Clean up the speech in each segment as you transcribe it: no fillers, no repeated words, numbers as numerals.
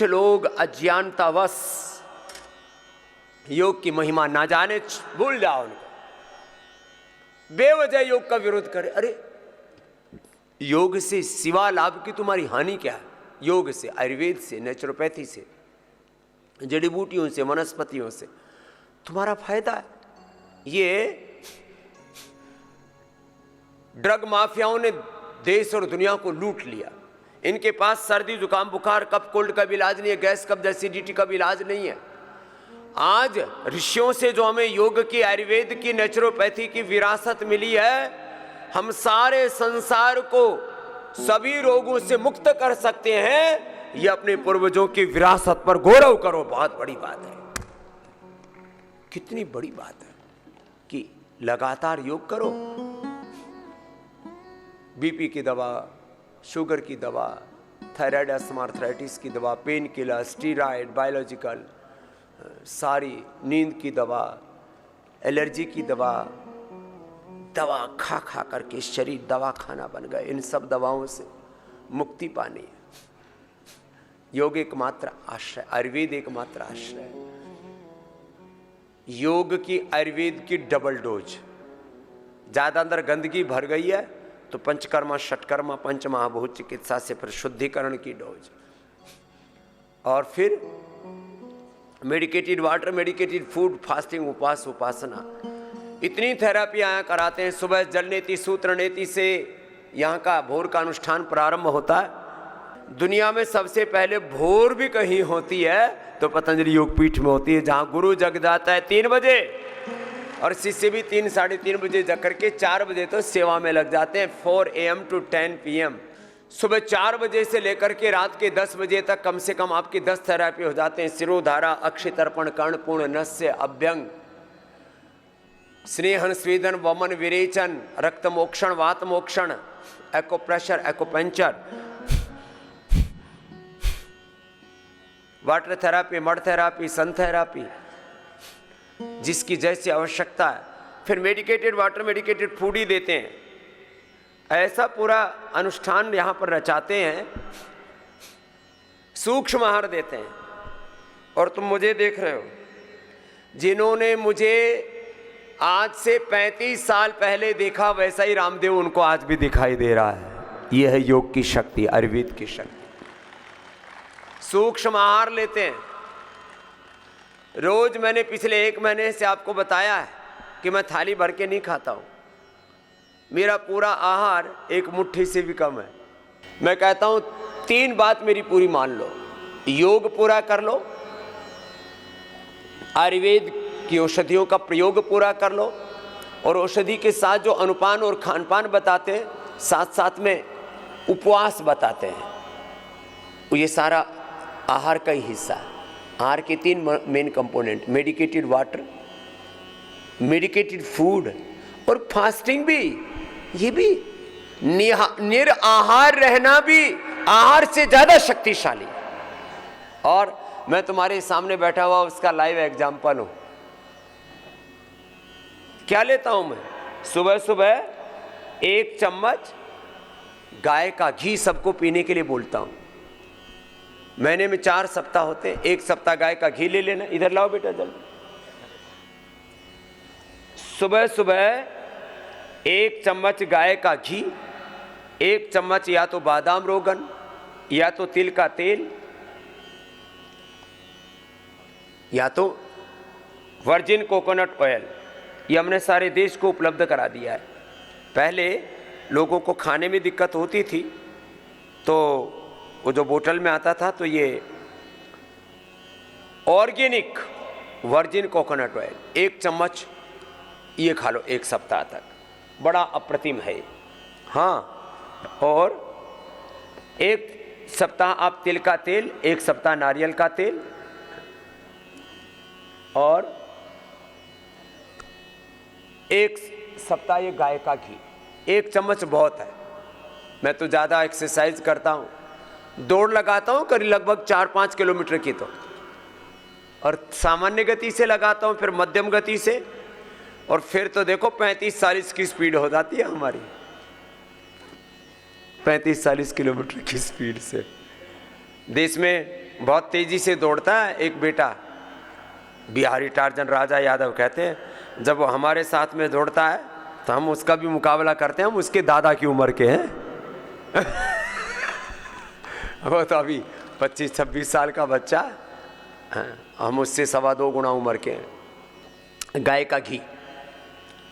कुछ लोग अज्ञानतावश योग की महिमा ना जाने, भूल जाओ उनको, बेवजह योग का विरोध करे। अरे योग से सिवा लाभ की तुम्हारी हानि क्या है? योग से, आयुर्वेद से, नेचुरोपैथी से, जड़ी बूटियों से, वनस्पतियों से तुम्हारा फायदा है। ये ड्रग माफियाओं ने देश और दुनिया को लूट लिया। इनके पास सर्दी, जुकाम, बुखार, कफ, कोल्ड का भी इलाज नहीं है, गैस, कब्ज, एसिडिटी का भी इलाज नहीं है। आज ऋषियों से जो हमें योग की, आयुर्वेद की, नेचुरोपैथी की विरासत मिली है, हम सारे संसार को सभी रोगों से मुक्त कर सकते हैं। ये अपने पूर्वजों की विरासत पर गौरव करो, बहुत बड़ी बात है। कितनी बड़ी बात है कि लगातार योग करो। बीपी की दवा, शुगर की दवा, थायराइड, अस्थमा, आर्थराइटिस की दवा, पेन किलर, स्टीरॉयड, बायोलॉजिकल, सारी नींद की दवा, एलर्जी की दवा, दवा खा खा करके शरीर दवा खाना बन गए। इन सब दवाओं से मुक्ति पानी है। योग एकमात्र आश्रय, आयुर्वेद एकमात्र आश्रय है। योग की, आयुर्वेद की डबल डोज। ज्यादा अंदर गंदगी भर गई है तो पंचकर्मा, षटकर्मा, पंचमहाभूत चिकित्सा से फिर शुद्धिकरण की डोज, और फिर medicated water, medicated food, fasting, उपवास, उपासना, इतनी थेरेपियां यहाँ कराते हैं। सुबह जल नेति, सूत्र नेति से यहाँ का भोर का अनुष्ठान प्रारंभ होता है। दुनिया में सबसे पहले भोर भी कहीं होती है तो पतंजलि योगपीठ में होती है, जहाँ गुरु जग जाता है 3 बजे और शिष्य भी 3, साढ़े 3 बजे जग करके 4 बजे तो सेवा में लग जाते हैं। 4 AM to 10 PM, सुबह 4 बजे से लेकर के रात के 10 बजे तक कम से कम आपकी 10 थेरेपी हो जाते हैं। सिरोधारा, अक्षितर्पण, कर्णपूर्ण, नस्य, अभ्यंग, स्नेहन, स्वेदन, वमन, विरेचन, रक्त मोक्षण, वात मोक्षण, एक्ोप्रेशर, एक्ोपेंचर, वाटर थेरापी, मड थेरापी, सन थेरापी, जिसकी जैसी आवश्यकता है। फिर मेडिकेटेड वाटर, मेडिकेटेड फूड ही देते हैं। ऐसा पूरा अनुष्ठान यहाँ पर रचाते हैं, सूक्ष्म आहार देते हैं। और तुम मुझे देख रहे हो, जिन्होंने मुझे आज से 35 साल पहले देखा, वैसा ही रामदेव उनको आज भी दिखाई दे रहा है। यह है योग की शक्ति, आयुर्वेद की शक्ति। सूक्ष्म आहार लेते हैं रोज। मैंने पिछले 1 महीने से आपको बताया है कि मैं थाली भर के नहीं खाता हूं। मेरा पूरा आहार 1 मुट्ठी से भी कम है। मैं कहता हूं 3 बात मेरी पूरी मान लो। योग पूरा कर लो, आयुर्वेद की औषधियों का प्रयोग पूरा कर लो, और औषधि के साथ जो अनुपान और खानपान बताते हैं, साथ साथ में उपवास बताते हैं, ये सारा आहार का ही हिस्सा है। आहार के 3 main component, medicated water, medicated food और फास्टिंग भी। ये भी निराहार रहना भी आहार से ज्यादा शक्तिशाली। और मैं तुम्हारे सामने बैठा हुआ उसका लाइव एग्जाम्पल हूं। क्या लेता हूं मैं? सुबह सुबह 1 चम्मच गाय का घी सबको पीने के लिए बोलता हूं। महीने में 4 सप्ताह होते हैं, 1 सप्ताह गाय का घी ले लेना। इधर लाओ बेटा जल्दी। सुबह सुबह 1 चम्मच गाय का घी, 1 चम्मच या तो बादाम रोगन या तो तिल का तेल या तो वर्जिन कोकोनट ऑयल। ये हमने सारे देश को उपलब्ध करा दिया है। पहले लोगों को खाने में दिक्कत होती थी तो वो जो बोतल में आता था, तो ये ऑर्गेनिक वर्जिन कोकोनट ऑयल 1 चम्मच ये खा लो 1 सप्ताह तक, बड़ा अप्रतिम है। हाँ, और 1 सप्ताह आप तिल का तेल, 1 सप्ताह नारियल का तेल, और 1 सप्ताह ये गाय का घी। 1 चम्मच बहुत है। मैं तो ज़्यादा एक्सरसाइज करता हूँ, दौड़ लगाता हूँ करीब लगभग 4-5 किलोमीटर की, तो और सामान्य गति से लगाता हूँ, फिर मध्यम गति से, और फिर तो देखो 35-40 की स्पीड हो जाती है हमारी। 35-40 किलोमीटर की स्पीड से। देश में बहुत तेजी से दौड़ता है एक बेटा, बिहारी टार्जन राजा यादव कहते हैं, जब वो हमारे साथ में दौड़ता है तो हम उसका भी मुकाबला करते हैं, हम उसके दादा की उम्र के हैं। वो तो अभी 25-26 साल का बच्चा है, हम उससे 2.25 गुना उम्र के हैं। गाय का घी,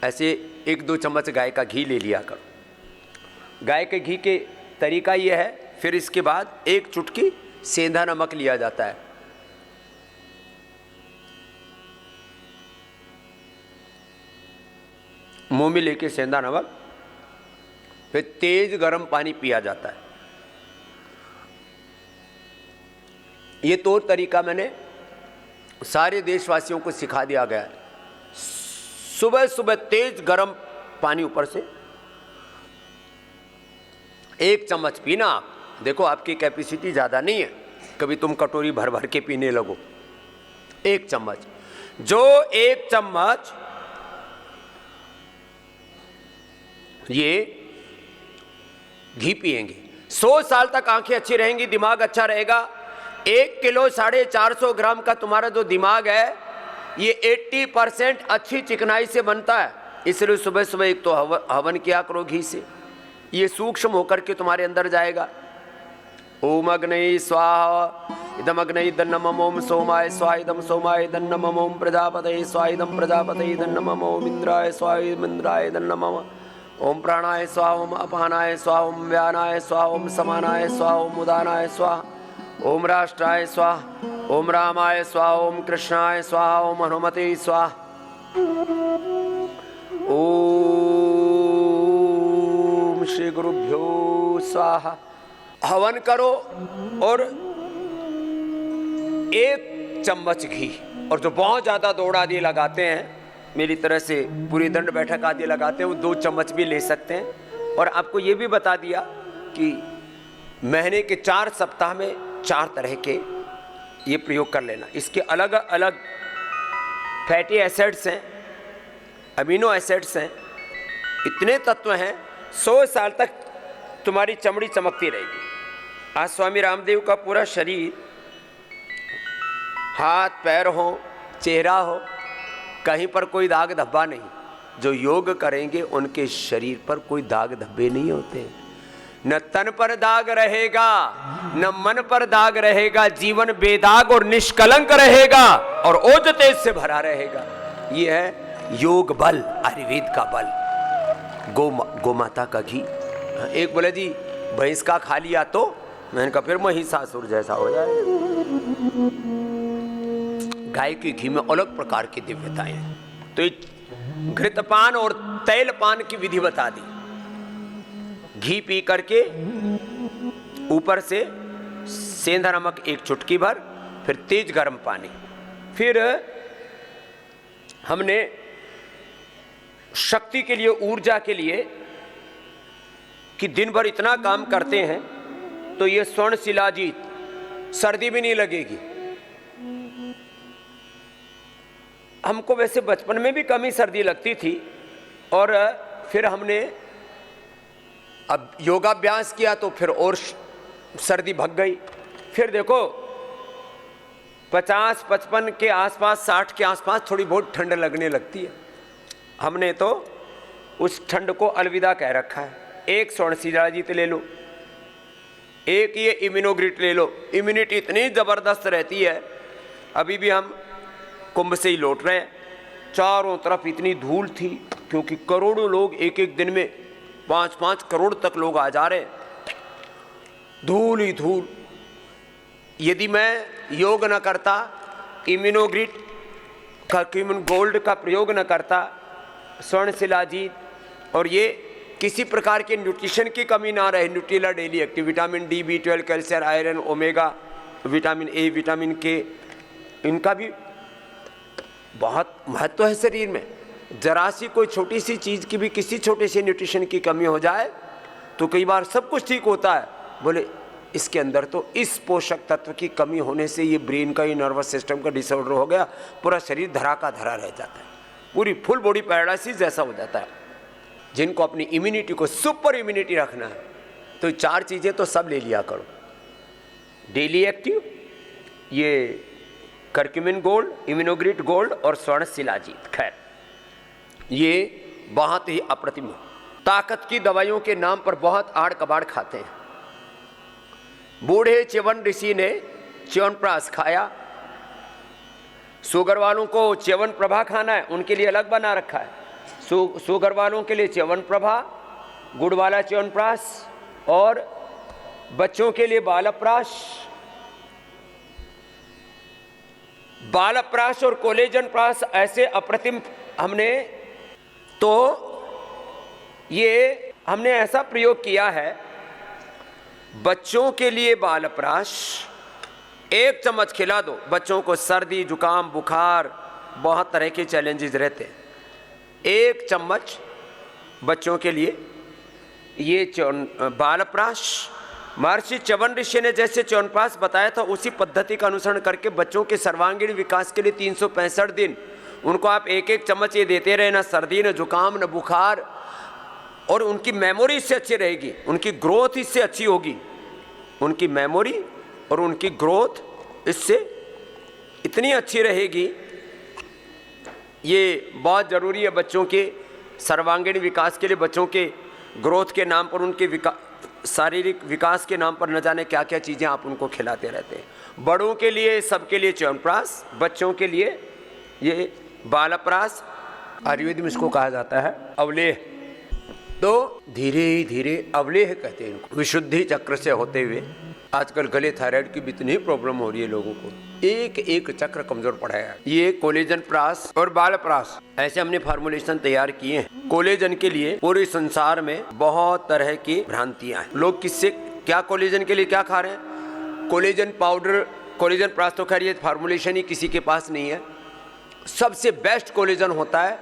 ऐसे 1-2 चम्मच गाय का घी ले लिया करो। गाय के घी के तरीका ये है, फिर इसके बाद 1 चुटकी सेंधा नमक लिया जाता है। मुंह में लेके सेंधा नमक, फिर तेज गर्म पानी पिया जाता है। ये तो तरीका मैंने सारे देशवासियों को सिखा दिया गया है। सुबह सुबह तेज गर्म पानी ऊपर से 1 चम्मच पीना। आप देखो आपकी कैपेसिटी ज़्यादा नहीं है, कभी तुम कटोरी भर भर के पीने लगो। 1 चम्मच, जो 1 चम्मच ये घी पिएंगे, 100 साल तक आंखें अच्छी रहेंगी, दिमाग अच्छा रहेगा। 1 किलो 450 ग्राम का तुम्हारा जो दिमाग है ये 80% अच्छी चिकनाई से बनता है। इसलिए सुबह सुबह एक तो हवन किया करो घी से, ये सूक्ष्म होकर के तुम्हारे अंदर जाएगा। ओम अग्नये स्वाहा इदम अग्नये दन्नम ओम सोमाय स्वाहा इदम सोमाय दन्नम ओम प्रजापतये स्वाहा इदम प्रजापतये दन्नम ओम इंद्राय स्वाहा इदम इंद्राय दन्नम ओम प्राणाय स्वाहा ओम अपानाय स्वाहा ओम व्यानाय स्वाहा ओम समानाय स्वाहा ओम उदानाय स्वाहा ओम राष्ट्राय स्वाहा ओम रामाय स्वाहा ओम कृष्णाय स्वाहा ओम हनुमते स्वाहा। ओम श्री गुरुभ्यो स्वाहा। हवन करो और 1 चम्मच घी, और जो बहुत ज़्यादा दौड़ आदि लगाते हैं, मेरी तरह से पूरी दंड बैठक आदि लगाते हैं, वो 2 चम्मच भी ले सकते हैं। और आपको ये भी बता दिया कि महीने के 4 सप्ताह में 4 तरह के ये प्रयोग कर लेना। इसके अलग अलग फैटी एसिड्स हैं, अमीनो एसिड्स हैं, इतने तत्व हैं, 100 साल तक तुम्हारी चमड़ी चमकती रहेगी। आज स्वामी रामदेव का पूरा शरीर, हाथ पैर हो, चेहरा हो, कहीं पर कोई दाग धब्बा नहीं। जो योग करेंगे उनके शरीर पर कोई दाग धब्बे नहीं होते। न तन पर दाग रहेगा, न मन पर दाग रहेगा, जीवन बेदाग और निष्कलंक रहेगा और ओज तेज से भरा रहेगा। ये है योग बल, आयुर्वेद का बल। गोमाता का घी। एक बोले जी भैंस का खा लिया तो मैंने कहा फिर महिषासुर जैसा हो जाए। गाय के घी में अलग प्रकार की दिव्यताएं हैं। तो घृतपान और तैलपान की विधि बता दी। घी पी करके ऊपर से सेंधा नमक 1 चुटकी भर, फिर तेज गर्म पानी। फिर हमने शक्ति के लिए, ऊर्जा के लिए कि दिन भर इतना काम करते हैं तो ये स्वर्ण शिलाजीत, सर्दी भी नहीं लगेगी। हमको वैसे बचपन में भी कम ही सर्दी लगती थी, और फिर हमने अब योगाभ्यास किया तो फिर और सर्दी भग गई। फिर देखो 50-55 के आसपास, 60 के आसपास थोड़ी बहुत ठंड लगने लगती है। हमने तो उस ठंड को अलविदा कह रखा है। 1 स्वर्ण शिलाजीत ले लो, 1 ये इम्यूनोग्रिट ले लो। इम्यूनिटी इतनी ज़बरदस्त रहती है। अभी भी हम कुंभ से ही लौट रहे हैं, चारों तरफ इतनी धूल थी, क्योंकि करोड़ों लोग एक दिन में 5-5 करोड़ तक लोग आ जा रहे, धूल ही धूल। यदि मैं योग न करता, इम्यूनोग्रिट का, गोल्ड का प्रयोग न करता, स्वर्ण शिलाजीत, और ये किसी प्रकार के न्यूट्रिशन की कमी ना रहे, Nutrela daily active, vitamin D, B12, calcium, iron, omega, vitamin A, vitamin के, इनका भी बहुत महत्व है शरीर में। जरा सी कोई छोटी सी चीज़ की भी, किसी छोटे से न्यूट्रिशन की कमी हो जाए तो कई बार सब कुछ ठीक होता है। बोले इसके अंदर तो इस पोषक तत्व की कमी होने से ये ब्रेन का, ये नर्वस सिस्टम का डिसऑर्डर हो गया, पूरा शरीर धरा का धरा रह जाता है, पूरी फुल बॉडी पैरालिसिस जैसा हो जाता है। जिनको अपनी इम्यूनिटी को सुपर इम्यूनिटी रखना है तो 4 चीज़ें तो सब ले लिया करो। डेली एक्टिव, ये करक्यूमिन गोल्ड, इम्यूनोग्रिड गोल्ड और स्वर्ण शिलाजीत। खैर ये बहुत ही अप्रतिम ताकत की दवाइयों के नाम पर बहुत आड़ कबाड़ खाते हैं। बूढ़े च्यवन ऋषि ने च्यवनप्राश खाया। शुगर वालों को च्यवन प्रभा खाना है, उनके लिए अलग बना रखा है। शुगर वालों के लिए च्यवन प्रभा, गुड़ वाला च्यवनप्राश, और बच्चों के लिए बालप्राश। बालप्राश और कोलेजन प्राश ऐसे अप्रतिम हमने हमने ऐसा प्रयोग किया है। बच्चों के लिए बालप्राश 1 चम्मच खिला दो, बच्चों को सर्दी जुकाम बुखार बहुत तरह के चैलेंजेस रहते हैं। 1 चम्मच बच्चों के लिए ये बालप्राश। महर्षि च्यवन ऋषि ने जैसे च्यवनप्राश बताया था उसी पद्धति का अनुसरण करके बच्चों के सर्वांगीण विकास के लिए 365 दिन उनको आप 1-1 चम्मच ये देते रहे, ना सर्दी न जुकाम न बुखार, और उनकी मेमोरी इससे अच्छी रहेगी, उनकी ग्रोथ इससे अच्छी होगी। उनकी मेमोरी और उनकी ग्रोथ इससे इतनी अच्छी रहेगी। ये बहुत ज़रूरी है बच्चों के सर्वांगीण विकास के लिए। बच्चों के ग्रोथ के नाम पर, उनके शारीरिक विकास के नाम पर न जाने क्या क्या चीज़ें आप उनको खिलाते रहते हैं। बड़ों के लिए, सबके लिए च्यवनप्राश, बच्चों के लिए ये बालप्राश। आयुर्वेद में इसको कहा जाता है अवलेह। तो धीरे धीरे अवलेह कहते हैं इनको। विशुद्धि चक्र से होते हुए आजकल गले थायराइड की भी इतनी प्रॉब्लम हो रही है लोगों को, एक एक चक्र कमजोर पड़ा है। ये कोलेजन प्राश और बालप्राश ऐसे हमने फार्मूलेशन तैयार किए हैं। कोलेजन के लिए पूरे संसार में बहुत तरह की भ्रांतियां हैं। लोग किससे क्या कोलेजन के लिए क्या खा रहे हैं? कोलेजन पाउडर, कोलेजन प्राश तो खैर ये फार्मूलेशन ही किसी के पास नहीं है। सबसे बेस्ट कोलेजन होता है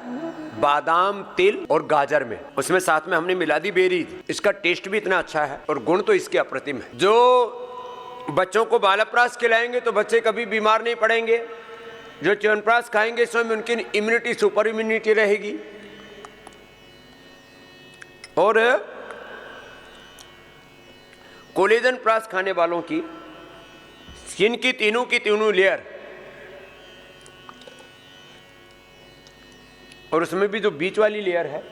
बादाम, तिल और गाजर में, उसमें साथ में हमने मिला दी बेरी। इसका टेस्ट भी इतना अच्छा है और गुण तो इसके अप्रतिम है। जो बच्चों को बालप्राश खिलाएंगे तो बच्चे कभी बीमार नहीं पड़ेंगे। जो च्यवनप्राश खाएंगे इसमें उनकी इम्यूनिटी, सुपर इम्यूनिटी रहेगी। और कोलेजन प्राश खाने वालों की स्किन की तीनों लेयर, और उसमें भी जो बीच वाली लेयर है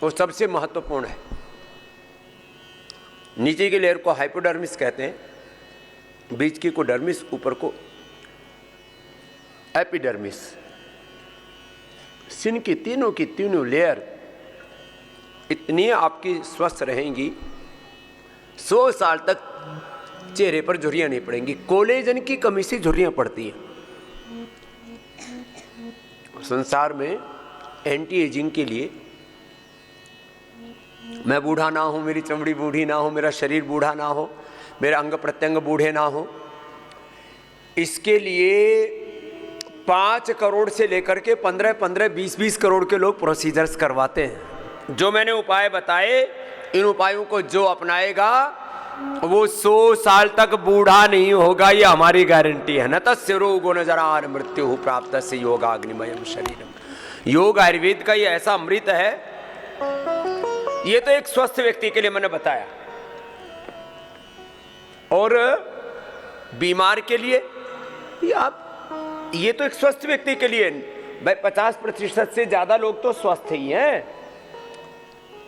वो सबसे महत्वपूर्ण है। नीचे की लेयर को हाइपोडर्मिस कहते हैं, बीच की को डर्मिस, ऊपर को एपिडर्मिस। स्किन की तीनों लेयर इतनी आपकी स्वस्थ रहेंगी, 100 साल तक चेहरे पर झुर्रियां नहीं पड़ेंगी। कोलेजन की कमी से झुर्रियां पड़ती हैं। संसार में एंटी एजिंग के लिए, मैं बूढ़ा ना हूं, मेरी चमड़ी बूढ़ी ना हो, मेरा शरीर बूढ़ा ना हो, मेरे अंग प्रत्यंग बूढ़े ना हो, इसके लिए 5 करोड़ से लेकर के 15-15, 20-20 करोड़ के लोग प्रोसीजर्स करवाते हैं। जो मैंने उपाय बताए, इन उपायों को जो अपनाएगा वो 100 साल तक बूढ़ा नहीं होगा, ये हमारी गारंटी है। न तस्य रोगो न जरान मृत्यु प्राप्त से योगाग्निमयम शरीरम। योग आयुर्वेद का ये ऐसा अमृत है। ये तो एक स्वस्थ व्यक्ति के लिए मैंने बताया, और बीमार के लिए ये तो एक स्वस्थ व्यक्ति के लिए भाई 50% से ज्यादा लोग तो स्वस्थ ही हैं।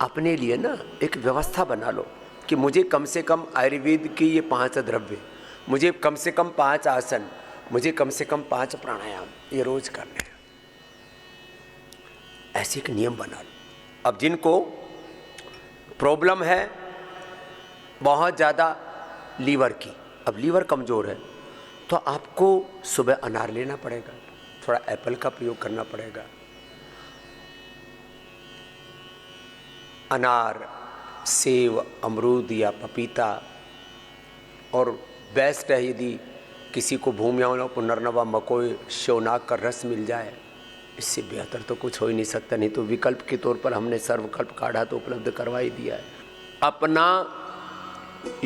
अपने लिए ना एक व्यवस्था बना लो कि मुझे कम से कम आयुर्वेद की ये 5 द्रव्य, मुझे कम से कम 5 आसन, मुझे कम से कम 5 प्राणायाम ये रोज करने हैं। ऐसे एक नियम बना लो। अब जिनको प्रॉब्लम है बहुत ज़्यादा लीवर की, अब लीवर कमज़ोर है तो आपको सुबह अनार लेना पड़ेगा, थोड़ा एप्पल का प्रयोग करना पड़ेगा। अनार, सेब, अमरूद या पपीता, और बेस्ट है यदि किसी को भूमियावला, पुनर्नवा, मकोई, शौनाक का रस मिल जाए, इससे बेहतर तो कुछ हो ही नहीं सकता। नहीं तो विकल्प के तौर पर हमने सर्वकल्प काढ़ा तो उपलब्ध करवा ही दिया है। अपना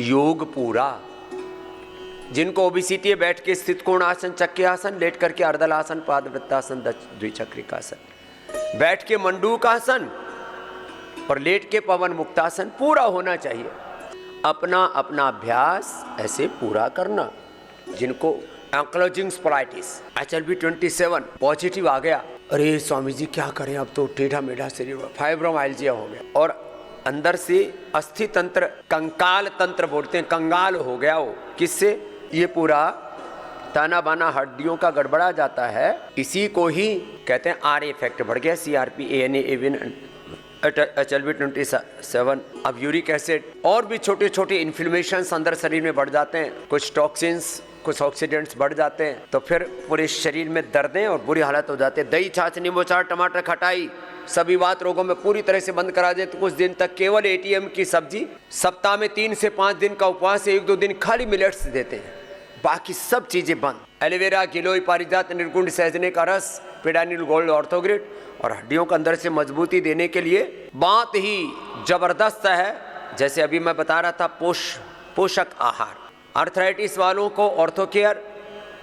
योग पूरा, जिनको ओबिसिटी है बैठ के स्थित कोण आसन, चक्र आसन, लेट करके अर्धल आसन, पादवृत्तासन, द्विचक्रिकासन, बैठ के मंडूक आसन और लेट के पवन मुक्तासन पूरा होना चाहिए। अपना अपना अभ्यास ऐसे पूरा करना। जिनको एंक्लोजिंग स्पोलाइटिस, HLB27 पॉजिटिव आ गया। अरे स्वामी जी क्या करें, अब तो टेढ़ा मेढ़ा शरीर, फाइब्रोमाइल्जिया हो गया और अंदर से अस्थि तंत्र, कंकाल तंत्र बोलते हैं, कंगाल हो गया वो। किससे? ये पूरा ताना बाना हड्डियों का गड़बड़ा जाता है। इसी को ही कहते हैं आर इफेक्ट, बढ़ गया CRP, ANA, AVN, HLB27, अब यूरिक एसिड और भी छोटे छोटे इन्फ्लेमेशन अंदर शरीर में बढ़ जाते हैं, कुछ टॉक्सिन्स, कुछ ऑक्सीडेंट्स बढ़ जाते हैं, तो फिर पूरे शरीर में दर्दें और बुरी हालत हो जाती है। दही, छाछ, नींबू चार, टमाटर, खटाई सभी बात रोगों में पूरी तरह से बंद करा दे तो कुछ दिन तक केवल ATM की सब्जी, सप्ताह में 3 से 5 दिन का उपवास, 1-2 दिन खाली मिलेट्स देते हैं, बाकी सब चीजें बंद। एलोवेरा, गिलोय, पारिजात, निर्गुण, सहजने का रस, पेडानिल गोल्ड, ऑर्थोग्रिड और हड्डियों के अंदर से मजबूती देने के लिए बात ही जबरदस्त है। जैसे अभी मैं बता रहा था पोषक आहार, आर्थराइटिस वालों को ऑर्थो केयर,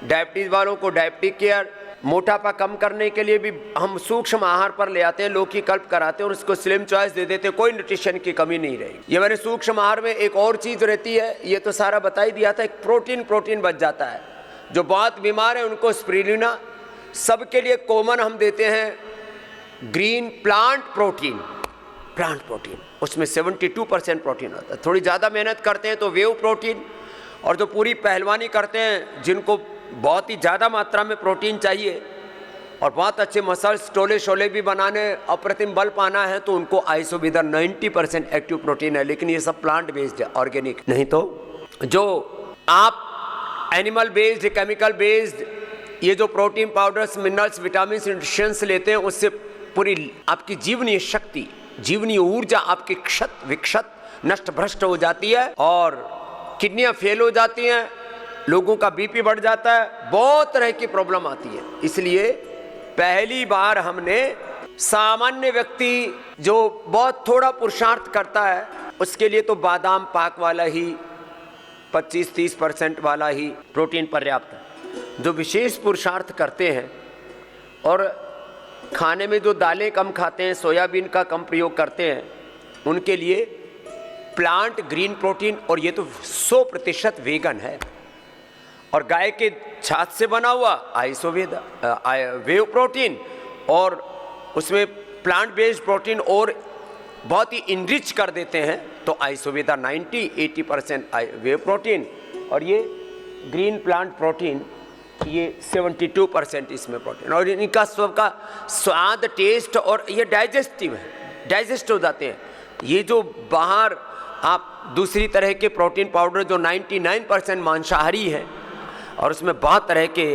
डायबिटीज वालों को डायबिटिक केयर, मोटापा कम करने के लिए भी हम सूक्ष्म आहार पर ले आते हैं, लौकी कल्प कराते हैं और उसको स्लिम चॉइस दे देते हैं, कोई न्यूट्रिशन की कमी नहीं रहेगी। ये मैंने सूक्ष्म आहार में एक और चीज रहती है, ये तो सारा बता ही दिया था, एक प्रोटीन बच जाता है। जो बहुत बीमार है उनको स्पिरुलिना, सबके लिए कॉमन हम देते हैं ग्रीन प्लांट प्रोटीन, उसमें 72% प्रोटीन होता है। थोड़ी ज़्यादा मेहनत करते हैं तो वेव प्रोटीन, और जो पूरी पहलवानी करते हैं जिनको बहुत ही ज़्यादा मात्रा में प्रोटीन चाहिए और बहुत अच्छे मसल्स, टोले शोले भी बनाने, अप्रतिम बल पाना है, तो उनको आइसोविदर 90% एक्टिव प्रोटीन है, लेकिन ये सब प्लांट बेस्ड है, ऑर्गेनिक नहीं। तो जो आप एनिमल बेस्ड, केमिकल बेस्ड ये जो protein powders, minerals, vitamin, nutritions लेते हैं, उससे पूरी आपकी जीवनीय शक्ति, जीवनीय ऊर्जा आपकी क्षत विक्षत नष्ट भ्रष्ट हो जाती है और किडनियां फेल हो जाती हैं, लोगों का BP बढ़ जाता है, बहुत तरह की प्रॉब्लम आती है। इसलिए पहली बार हमने सामान्य व्यक्ति जो बहुत थोड़ा पुरुषार्थ करता है उसके लिए तो बादाम पाक वाला ही 25-30% वाला ही प्रोटीन पर्याप्त है। जो विशेष पुरुषार्थ करते हैं और खाने में जो दालें कम खाते हैं, सोयाबीन का कम प्रयोग करते हैं, उनके लिए प्लांट ग्रीन प्रोटीन, और ये तो 100% वेगन है, और गाय के छाछ से बना हुआ वेव प्रोटीन, और उसमें प्लांट बेस्ड प्रोटीन और बहुत ही इनरिच कर देते हैं, तो आइसोवेदा 90-80% वेव प्रोटीन, और ये ग्रीन प्लांट प्रोटीन ये 72% इसमें प्रोटीन, और इनका सबका स्वाद, टेस्ट और ये डाइजेस्टिव है, डाइजेस्ट हो जाते हैं। ये जो बाहर आप दूसरी तरह के प्रोटीन पाउडर जो 99% मांसाहारी है और उसमें बहुत तरह के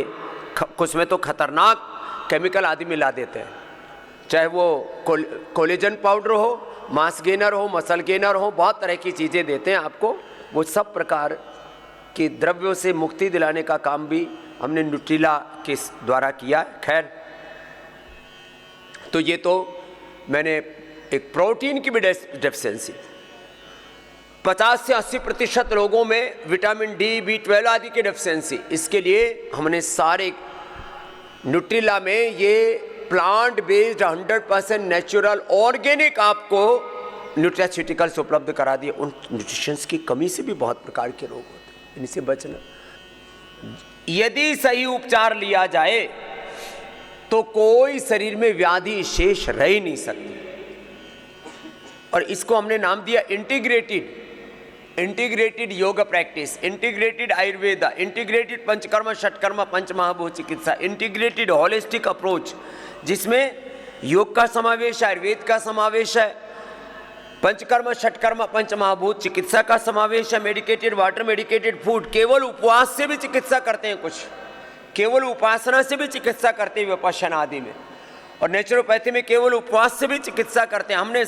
कुछ में तो खतरनाक केमिकल आदि मिला देते हैं, चाहे वो कोलेजन पाउडर हो, मास गेनर हो, मसल गेनर हो, बहुत तरह की चीज़ें देते हैं आपको। वो सब प्रकार के द्रव्यों से मुक्ति दिलाने का काम भी हमने न्यूट्रिला के द्वारा किया। खैर, तो ये तो मैंने एक प्रोटीन की भी डेफिशिएंसी, 50 से 80% लोगों में विटामिन D, B12 आदि की डेफिशिएंसी, इसके लिए हमने सारे न्यूट्रिला में ये प्लांट बेस्ड 100% नेचुरल ऑर्गेनिक आपको न्यूट्रास्यूटिकल्स उपलब्ध करा दिए। उन न्यूट्रिशंस की कमी से भी बहुत प्रकार के रोग होते हैं, इनसे बचना। यदि सही उपचार लिया जाए तो कोई शरीर में व्याधि शेष रह ही नहीं सकती, और इसको हमने नाम दिया integrated yoga practice, integrated Ayurveda, integrated panchakarma, षटकर्म, पंचमहाभूत चिकित्सा, इंटीग्रेटेड होलिस्टिक अप्रोच, जिसमें योग का समावेश है, आयुर्वेद का समावेश है, पंचकर्म, षटकर्म, पंचमहाभूत चिकित्सा का समावेश है, मेडिकेटेड वाटर, मेडिकेटेड फूड। केवल उपवास से भी चिकित्सा करते हैं कुछ, केवल उपासना से भी चिकित्सा करते हैं विपश्यना आदि में, और नेचुरोपैथी में केवल उपवास से भी चिकित्सा करते हैं। हमने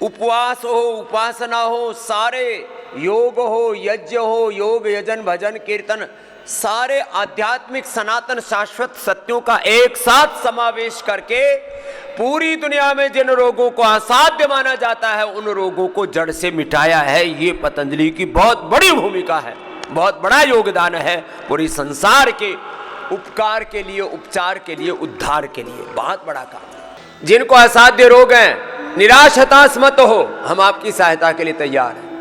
उपवास हो, उपासना हो, सारे योग हो, यज्ञ हो, योग यजन भजन कीर्तन, सारे आध्यात्मिक सनातन शाश्वत सत्यों का एक साथ समावेश करके पूरी दुनिया में जिन रोगों को असाध्य माना जाता है उन रोगों को जड़ से मिटाया है। ये पतंजलि की बहुत बड़ी भूमिका है, बहुत बड़ा योगदान है पूरी संसार के उपकार के लिए, उपचार के लिए, उद्धार के लिए, बहुत बड़ा काम। जिनको असाध्य रोग हैं, निराश हताश मत हो, हम आपकी सहायता के लिए तैयार हैं।